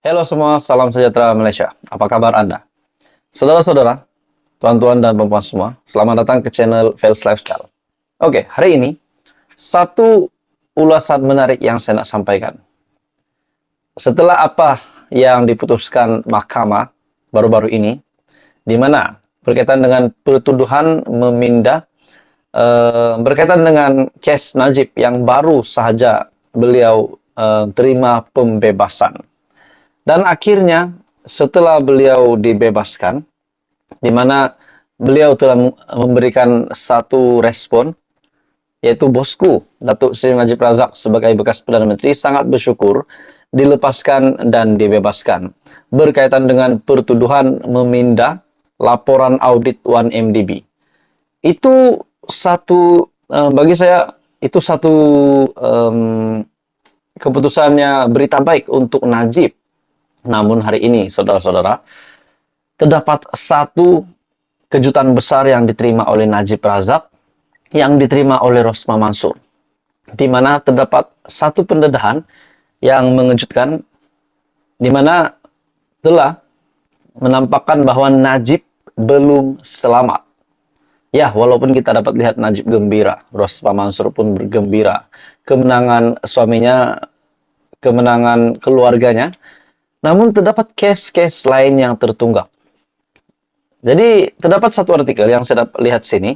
Halo semua, salam sejahtera Malaysia. Apa kabar Anda? Saudara-saudara, tuan-tuan dan perempuan semua, selamat datang ke channel Fails Lifestyle. Oke, hari ini satu ulasan menarik yang saya nak sampaikan. Setelah apa yang diputuskan mahkamah baru-baru ini, di mana berkaitan dengan pertuduhan memindah berkaitan dengan kes Najib yang baru sahaja beliau terima pembebasan. Dan akhirnya setelah beliau dibebaskan, di mana beliau telah memberikan satu respon, yaitu bosku, Datuk Seri Najib Razak sebagai bekas Perdana Menteri sangat bersyukur dilepaskan dan dibebaskan berkaitan dengan pertuduhan memindah laporan audit 1MDB. Itu satu, bagi saya, itu satu keputusannya berita baik untuk Najib. Namun hari ini, saudara-saudara, terdapat satu kejutan besar yang diterima oleh Najib Razak, yang diterima oleh Rosmah Mansur, di mana terdapat satu pendedahan yang mengejutkan, di mana telah menampakkan bahwa Najib belum selamat. Ya, walaupun kita dapat lihat Najib gembira, Rosmah Mansur pun bergembira, kemenangan suaminya, kemenangan keluarganya, namun terdapat kes-kes lain yang tertunggak. Jadi terdapat satu artikel yang saya dapat lihat sini,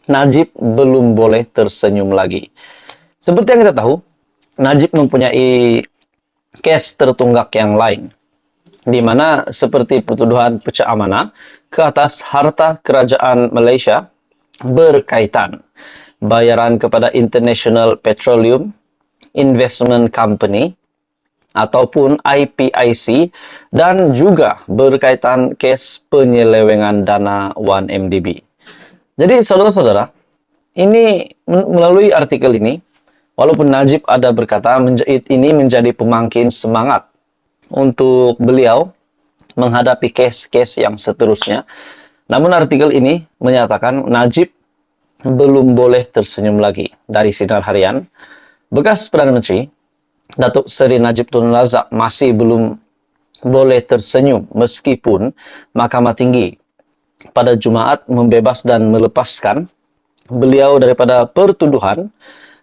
Najib belum boleh tersenyum lagi. Seperti yang kita tahu, Najib mempunyai kes tertunggak yang lain, di mana seperti pertuduhan pecah amanah ke atas harta kerajaan Malaysia berkaitan bayaran kepada International Petroleum Investment Company ataupun IPIC, dan juga berkaitan kes penyelewengan dana 1MDB. Jadi saudara-saudara, ini melalui artikel ini, walaupun Najib ada berkata ini menjadi pemangkin semangat untuk beliau menghadapi kes-kes yang seterusnya, namun artikel ini menyatakan Najib belum boleh tersenyum lagi. Dari Sinar Harian, bekas Perdana Menteri Datuk Seri Najib Tun Razak masih belum boleh tersenyum meskipun Mahkamah Tinggi pada Jumaat membebas dan melepaskan beliau daripada pertuduhan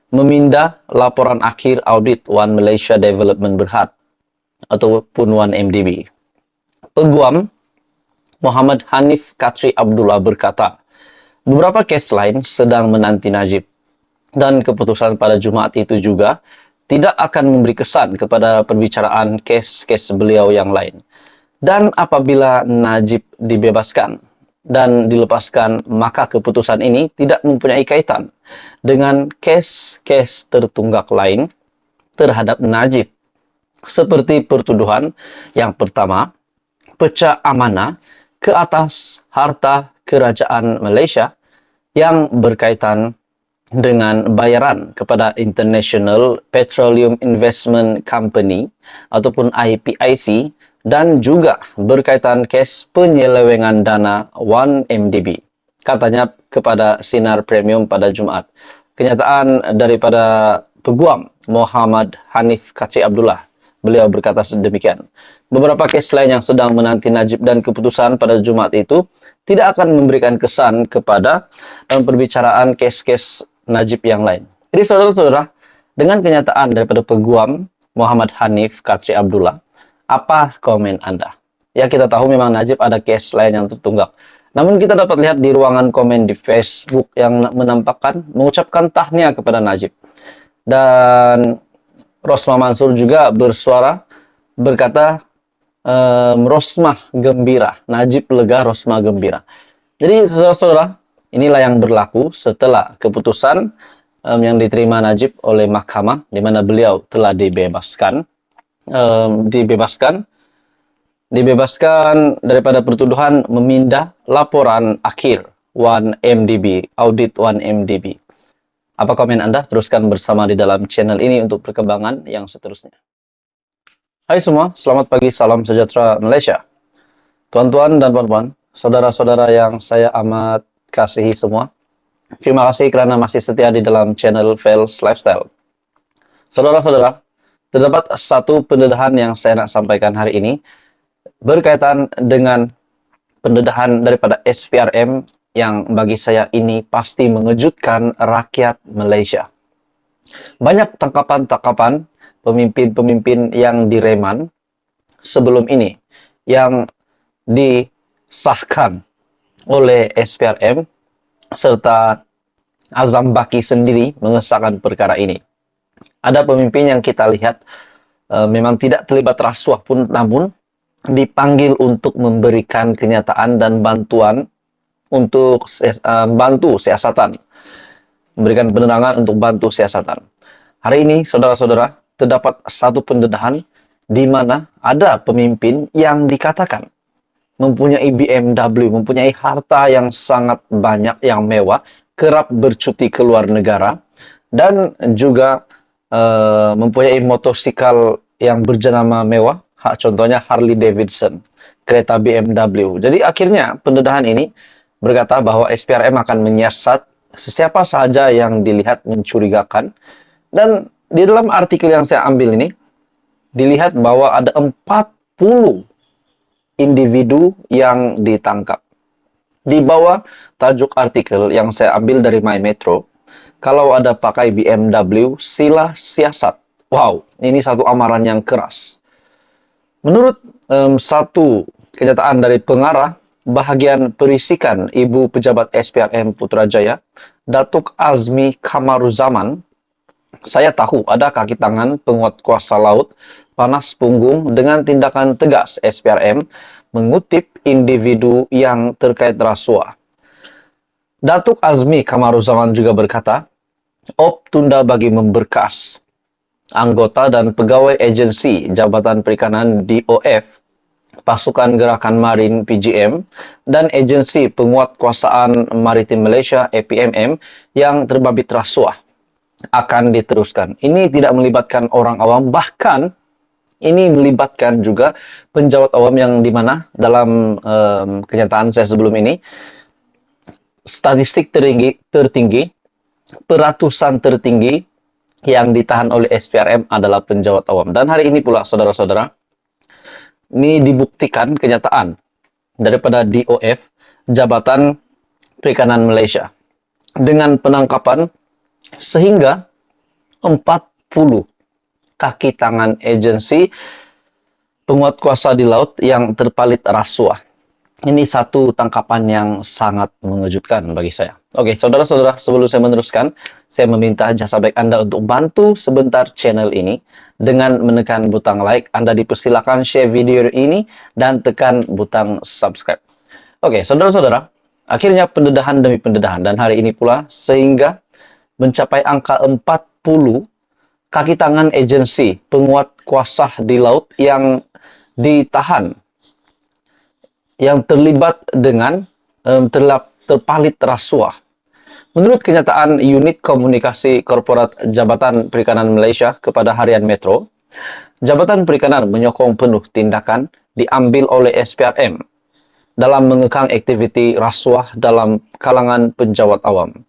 memindah laporan akhir audit One Malaysia Development Berhad ataupun 1MDB. Peguam Muhammad Hanif Katri Abdullah berkata, beberapa kes lain sedang menanti Najib, dan keputusan pada Jumaat itu juga tidak akan memberi kesan kepada perbicaraan kes-kes beliau yang lain. Dan apabila Najib dibebaskan dan dilepaskan, maka keputusan ini tidak mempunyai kaitan dengan kes-kes tertunggak lain terhadap Najib, seperti pertuduhan yang pertama, pecah amanah ke atas harta kerajaan Malaysia yang berkaitan dengan bayaran kepada International Petroleum Investment Company ataupun IPIC, dan juga berkaitan kes penyelewengan dana 1MDB, katanya kepada Sinar Premium pada Jumaat. Kenyataan daripada Peguam Muhammad Hanif Katri Abdullah, beliau berkata sedemikian. Beberapa kes lain yang sedang menanti Najib dan keputusan pada Jumaat itu tidak akan memberikan kesan kepada perbicaraan kes-kes Najib yang lain. Jadi saudara-saudara, dengan kenyataan daripada Peguam Muhammad Hanif Katri Abdullah, apa komen Anda? Ya, kita tahu memang Najib ada kes lain yang tertunggak. Namun kita dapat lihat di ruangan komen di Facebook yang menampakkan mengucapkan tahniah kepada Najib. Dan Rosmah Mansur juga bersuara berkata, Rosmah gembira, Najib lega, Rosmah gembira. Jadi saudara-saudara, inilah yang berlaku setelah keputusan yang diterima Najib oleh mahkamah, di mana beliau telah dibebaskan, dibebaskan daripada pertuduhan memindah laporan akhir 1MDB, audit 1MDB. Apa komen Anda? Teruskan bersama di dalam channel ini untuk perkembangan yang seterusnya. Hai semua, selamat pagi, salam sejahtera Malaysia. Tuan-tuan dan puan-puan, saudara-saudara yang saya amat kasihi semua, terima kasih kerana masih setia di dalam channel Fails Lifestyle. Saudara-saudara, terdapat satu pendedahan yang saya nak sampaikan hari ini berkaitan dengan pendedahan daripada SPRM yang bagi saya ini pasti mengejutkan rakyat Malaysia. Banyak tangkapan-tangkapan pemimpin-pemimpin yang direman sebelum ini yang disahkan oleh SPRM serta Azam Baki sendiri mengesahkan perkara ini. Ada pemimpin yang kita lihat memang tidak terlibat rasuah pun, namun dipanggil untuk memberikan kenyataan dan bantuan untuk bantu siasatan, memberikan penerangan untuk bantu siasatan. Hari ini, saudara-saudara, terdapat satu pendedahan di mana ada pemimpin yang dikatakan mempunyai BMW, mempunyai harta yang sangat banyak, yang mewah, kerap bercuti ke luar negara, dan juga mempunyai motosikal yang berjenama mewah, contohnya Harley Davidson, kereta BMW. Jadi akhirnya pendedahan ini berkata bahwa SPRM akan menyiasat sesiapa sahaja yang dilihat mencurigakan, dan di dalam artikel yang saya ambil ini dilihat bahwa ada 40 individu yang ditangkap. Di bawah tajuk artikel yang saya ambil dari My Metro, kalau ada pakai BMW, sila siasat. Wow, ini satu amaran yang keras. Menurut satu kenyataan dari pengarah bahagian perisikan Ibu Pejabat SPRM Putrajaya, Datuk Azmi Kamaruzaman, saya tahu ada kaki tangan penguat kuasa laut panas punggung dengan tindakan tegas SPRM mengutip individu yang terkait rasuah. Datuk Azmi Kamaruzaman juga berkata, op tunda bagi memberkas anggota dan pegawai agensi Jabatan Perikanan DOF, Pasukan Gerakan Marin PGM, dan Agensi Penguatkuasaan Maritim Malaysia APMM yang terbabit rasuah akan diteruskan. Ini tidak melibatkan orang awam, bahkan ini melibatkan juga penjawat awam yang dimana dalam kenyataan saya sebelum ini, statistik tertinggi, peratusan tertinggi yang ditahan oleh SPRM adalah penjawat awam. Dan hari ini pula, saudara-saudara, ini dibuktikan kenyataan daripada DOF, Jabatan Perikanan Malaysia, dengan penangkapan sehingga 40 kaki tangan agensi penguatkuasa di laut yang terpalit rasuah. Ini satu tangkapan yang sangat mengejutkan bagi saya. Oke, saudara-saudara, sebelum saya meneruskan, saya meminta jasa baik Anda untuk bantu sebentar channel ini dengan menekan butang like. Anda dipersilakan share video ini dan tekan butang subscribe. Oke, saudara-saudara, akhirnya pendedahan demi pendedahan, dan hari ini pula sehingga mencapai angka 40 kaki tangan agensi penguat kuasa di laut yang ditahan, yang terlibat dengan terpalit rasuah. Menurut kenyataan Unit Komunikasi Korporat Jabatan Perikanan Malaysia kepada Harian Metro, Jabatan Perikanan menyokong penuh tindakan diambil oleh SPRM dalam mengekang aktiviti rasuah dalam kalangan penjawat awam.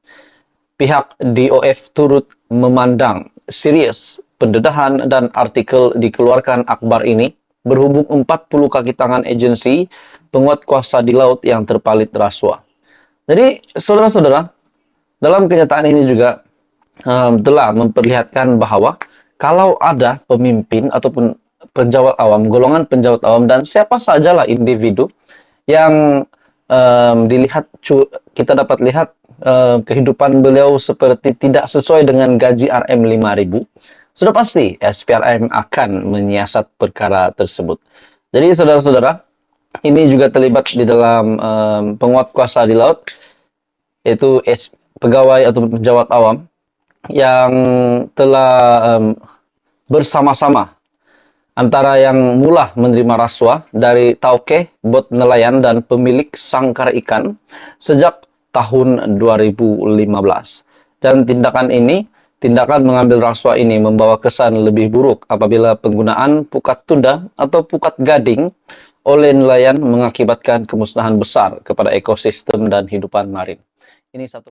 Pihak DOF turut memandang serius pendedahan dan artikel dikeluarkan akhbar ini berhubung 40 kaki tangan agensi penguat kuasa di laut yang terpalit rasuah. Jadi, saudara-saudara, dalam kenyataan ini juga telah memperlihatkan bahwa kalau ada pemimpin ataupun penjawat awam, golongan penjawat awam, dan siapa sajalah individu yang kita dapat lihat kehidupan beliau seperti tidak sesuai dengan gaji RM 5.000, sudah pasti SPRM akan menyiasat perkara tersebut. Jadi, saudara-saudara, ini juga terlibat di dalam penguat kuasa di laut, yaitu pegawai atau penjawat awam yang telah bersama-sama antara yang mula menerima rasuah dari tauke, bot nelayan, dan pemilik sangkar ikan sejak tahun 2015. Dan tindakan mengambil rasuah ini membawa kesan lebih buruk apabila penggunaan pukat tunda atau pukat gading oleh nelayan mengakibatkan kemusnahan besar kepada ekosistem dan hidupan marin. Ini satu